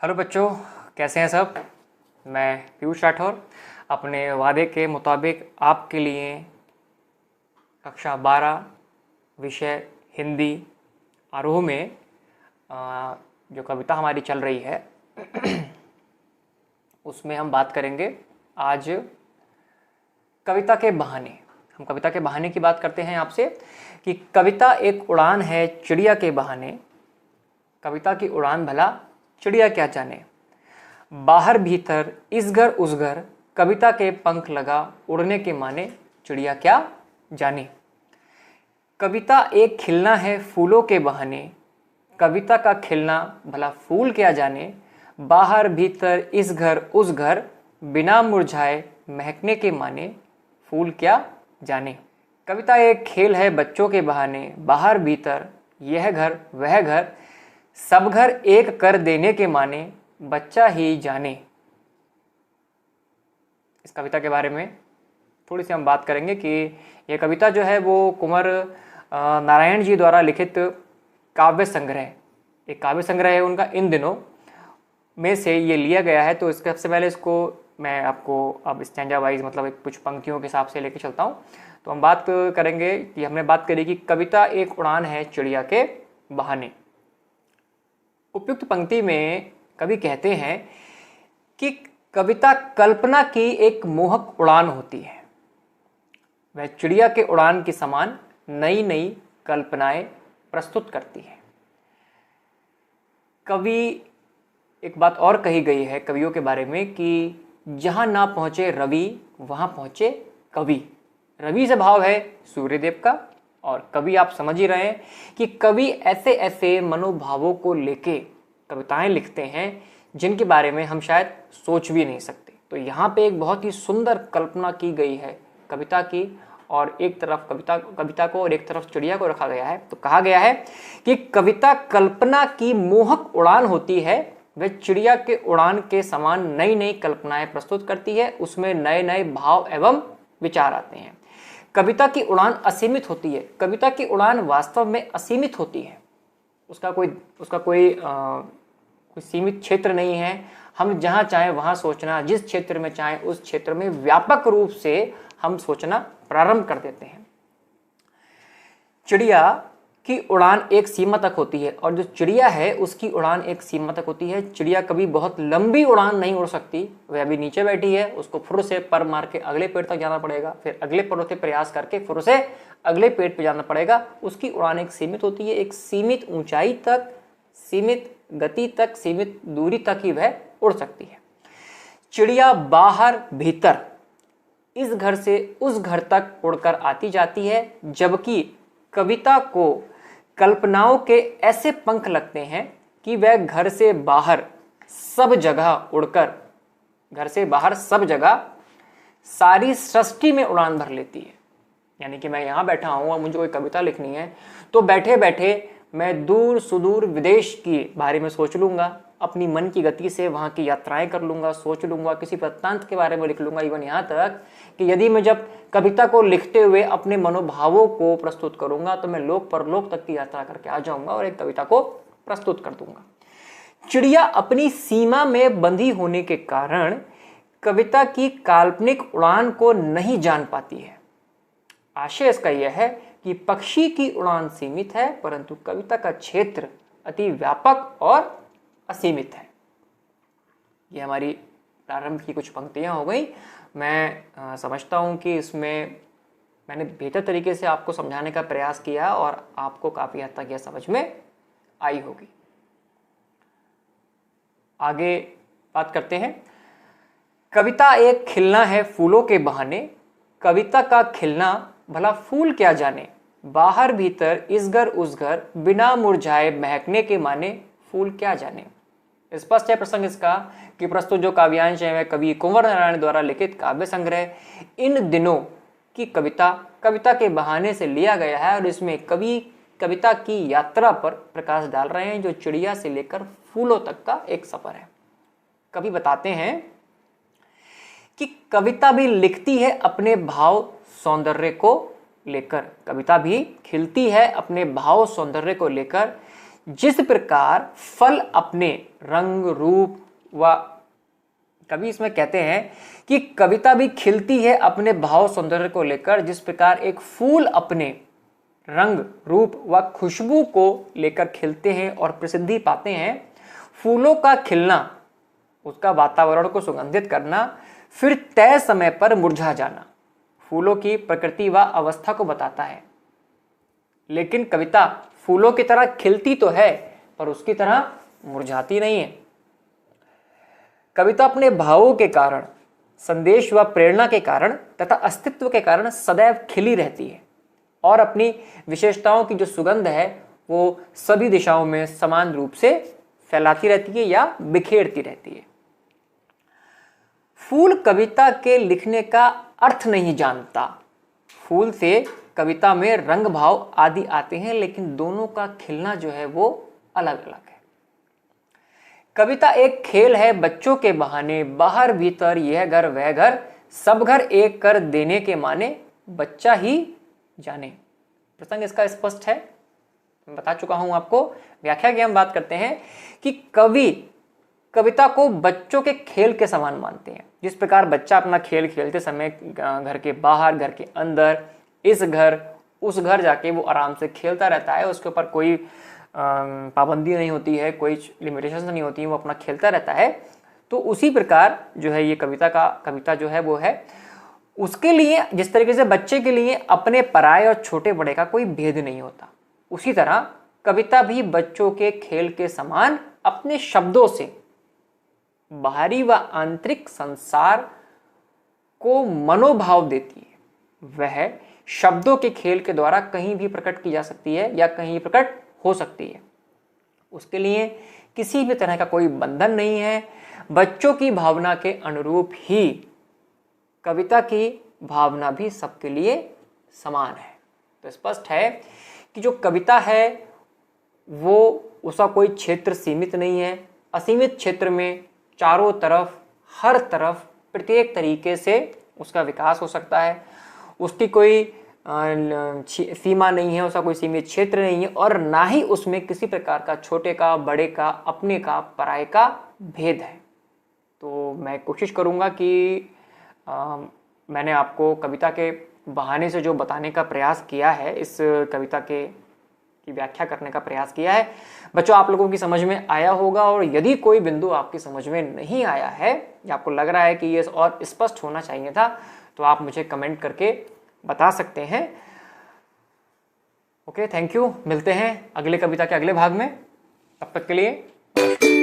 Hello बच्चों, कैसे हैं सब। मैं पीयूष राठौर अपने वादे के मुताबिक आपके लिए कक्षा 12 विषय हिंदी आरोह में जो कविता हमारी चल रही है उसमें हम बात करेंगे आज कविता के बहाने। हम कविता के बहाने की बात करते हैं आपसे कि कविता एक उड़ान है चिड़िया के बहाने। कविता की उड़ान भला चिड़िया क्या जाने, बाहर भीतर इस घर उस घर कविता के पंख लगा उड़ने के माने चिड़िया क्या जाने। कविता एक खिलना है फूलों के बहाने, कविता का खिलना भला फूल क्या जाने, बाहर भीतर इस घर उस घर बिना मुरझाए महकने के माने फूल क्या जाने। कविता एक खेल है बच्चों के बहाने, बाहर भीतर यह घर वह घर सब घर एक कर देने के माने बच्चा ही जाने। इस कविता के बारे में थोड़ी सी हम बात करेंगे कि यह कविता जो है वो कुंवर नारायण जी द्वारा लिखित काव्य संग्रह, एक काव्य संग्रह है उनका, इन दिनों में से ये लिया गया है। तो इसके सबसे पहले इसको मैं आपको अब स्टैंजा वाइज मतलब कुछ पंक्तियों के हिसाब से लेके चलता हूँ। तो हम बात करेंगे कि हमने बात करी कि कविता एक उड़ान है चिड़िया के बहाने। उपयुक्त पंक्ति में कवि कहते हैं कि कविता कल्पना की एक मोहक उड़ान होती है, वह चिड़िया के उड़ान के समान नई नई कल्पनाएं प्रस्तुत करती है। कवि एक बात और कही गई है कवियों के बारे में कि जहां ना पहुंचे रवि वहां पहुंचे कवि। रवि से भाव है सूर्यदेव का, और कवि आप समझ ही रहे हैं कि कवि ऐसे ऐसे मनोभावों को लेके कविताएं लिखते हैं जिनके बारे में हम शायद सोच भी नहीं सकते। तो यहाँ पे एक बहुत ही सुंदर कल्पना की गई है कविता की, और एक तरफ कविता को और एक तरफ चिड़िया को रखा गया है। तो कहा गया है कि कविता कल्पना की मोहक उड़ान होती है, वह चिड़िया के उड़ान के समान नई नई कल्पनाएं प्रस्तुत करती है, उसमें नए नए भाव एवं विचार आते हैं। कविता की उड़ान असीमित होती है, कविता की उड़ान वास्तव में असीमित होती है, उसका कोई सीमित क्षेत्र नहीं है। हम जहां चाहे वहां सोचना, जिस क्षेत्र में चाहे उस क्षेत्र में व्यापक रूप से हम सोचना प्रारंभ कर देते हैं। चिड़िया की उड़ान एक सीमा तक होती है, और जो चिड़िया है उसकी उड़ान एक सीमा तक होती है। चिड़िया कभी बहुत लंबी उड़ान नहीं उड़ सकती, वह अभी नीचे बैठी है, उसको फुर से पर मार के अगले पेड़ तक जाना पड़ेगा, फिर अगले पेड़ से प्रयास करके फुर से अगले पेड़ पे जाना पड़ेगा। उसकी उड़ान एक सीमित होती है, एक सीमित ऊंचाई तक, सीमित गति तक, सीमित दूरी तक ही वह उड़ सकती है। चिड़िया बाहर भीतर इस घर से उस घर तक उड़कर आती जाती है, जबकि कविता को कल्पनाओं के ऐसे पंख लगते हैं कि वह घर से बाहर सब जगह उड़कर, घर से बाहर सब जगह सारी सृष्टि में उड़ान भर लेती है। यानी कि मैं यहाँ बैठा हूँ और मुझे कोई कविता लिखनी है, तो बैठे बैठे मैं दूर सुदूर विदेश के बारे में सोच लूँगा, अपनी मन की गति से वहाँ की यात्राएं कर लूँगा, सोच लूँगा, किसी वृत्तांत के बारे में लिख लूँगा। इवन यहाँ तक कि यदि मैं जब कविता को लिखते हुए अपने मनोभावों को प्रस्तुत करूँगा तो मैं लोक परलोक तक की यात्रा करके आ जाऊँगा और एक कविता को प्रस्तुत कर दूँगा। चिड़िया अपनी सीमा में बंधी होने के कारण कविता की काल्पनिक उड़ान को नहीं जान पाती है। आशय इसका यह है कि पक्षी की उड़ान सीमित है, परंतु कविता का क्षेत्र अति व्यापक और असीमित है। ये हमारी प्रारंभ की कुछ पंक्तियां हो गई। मैं समझता हूं कि इसमें मैंने बेहतर तरीके से आपको समझाने का प्रयास किया और आपको काफी हद तक यह समझ में आई होगी। आगे बात करते हैं। कविता एक खिलना है फूलों के बहाने, कविता का खिलना भला फूल क्या जाने, बाहर भीतर इस घर उस घर बिना मुरझाए महकने के माने फूल क्या जाने। स्पष्ट है प्रसंग इसका कि प्रस्तुत जो काव्यांश है वह कवि कुंवर नारायण द्वारा लिखित काव्य संग्रह इन दिनों की कविता के बहाने से लिया गया है, और इसमें कवि कविता की यात्रा पर प्रकाश डाल रहे हैं, जो चिड़िया से लेकर फूलों तक का एक सफर है। कवि बताते हैं कि कविता भी लिखती है अपने भाव सौंदर्य को लेकर, कविता भी खिलती है अपने भाव सौंदर्य को लेकर, जिस प्रकार फल अपने रंग रूप व कवि इसमें कहते हैं कि कविता भी खिलती है अपने भाव सौंदर्य को लेकर, जिस प्रकार एक फूल अपने रंग रूप व खुशबू को लेकर खिलते हैं और प्रसिद्धि पाते हैं। फूलों का खिलना, उसका वातावरण को सुगंधित करना, फिर तय समय पर मुरझा जाना फूलों की प्रकृति व अवस्था को बताता है। लेकिन कविता फूलों की तरह खिलती तो है पर उसकी तरह मुरझाती नहीं है। कविता अपने भावों के कारण, संदेश व प्रेरणा के कारण तथा अस्तित्व के कारण सदैव खिली रहती है और अपनी विशेषताओं की जो सुगंध है वो सभी दिशाओं में समान रूप से फैलाती रहती है या बिखेरती रहती है। फूल कविता के लिखने का अर्थ नहीं जानता। फूल से कविता में रंग भाव आदि आते हैं, लेकिन दोनों का खिलना जो है वो अलग अलग है। कविता एक खेल है बच्चों के बहाने, बाहर भीतर यह घर वह घर, सब घर एक कर देने के माने, बच्चा ही जाने। प्रसंग इसका स्पष्ट है, मैं बता चुका हूं आपको। व्याख्या की हम बात करते हैं कि कवि कविता को बच्चों के खेल के समान मानते हैं। जिस प्रकार बच्चा अपना खेल खेलते समय घर के बाहर, घर के अंदर, इस घर उस घर जाके वो आराम से खेलता रहता है, उसके ऊपर कोई पाबंदी नहीं होती है, कोई लिमिटेशन नहीं होती है, वो अपना खेलता रहता है। तो उसी प्रकार जो है ये कविता जो है वो है उसके लिए, जिस तरीके से बच्चे के लिए अपने पराये और छोटे बड़े का कोई भेद नहीं होता, उसी तरह कविता भी बच्चों के खेल के समान अपने शब्दों से बाहरी व आंतरिक संसार को मनोभाव देती है। वह शब्दों के खेल के द्वारा कहीं भी प्रकट की जा सकती है या कहीं प्रकट हो सकती है। उसके लिए किसी भी तरह का कोई बंधन नहीं है। बच्चों की भावना के अनुरूप ही कविता की भावना भी सबके लिए समान है। तो स्पष्ट है कि जो कविता है वो उसका कोई क्षेत्र सीमित नहीं है। असीमित क्षेत्र में चारों तरफ, हर तरफ, प्रत्येक तरीके से उसका विकास हो सकता है। उसकी कोई सीमा नहीं है, उसका कोई सीमित क्षेत्र नहीं है और ना ही उसमें किसी प्रकार का छोटे का, बड़े का, अपने का, पराये का भेद है। तो मैं कोशिश करूँगा कि मैंने आपको कविता के बहाने से जो बताने का प्रयास किया है, इस कविता की व्याख्या करने का प्रयास किया है, बच्चों आप लोगों की समझ में आया होगा। और यदि कोई बिंदु आपकी समझ में नहीं आया है या आपको लग रहा है कि ये और स्पष्ट होना चाहिए था, तो आप मुझे कमेंट करके बता सकते हैं। Okay, thank you. मिलते हैं अगले कविता के अगले भाग में। तब तक के लिए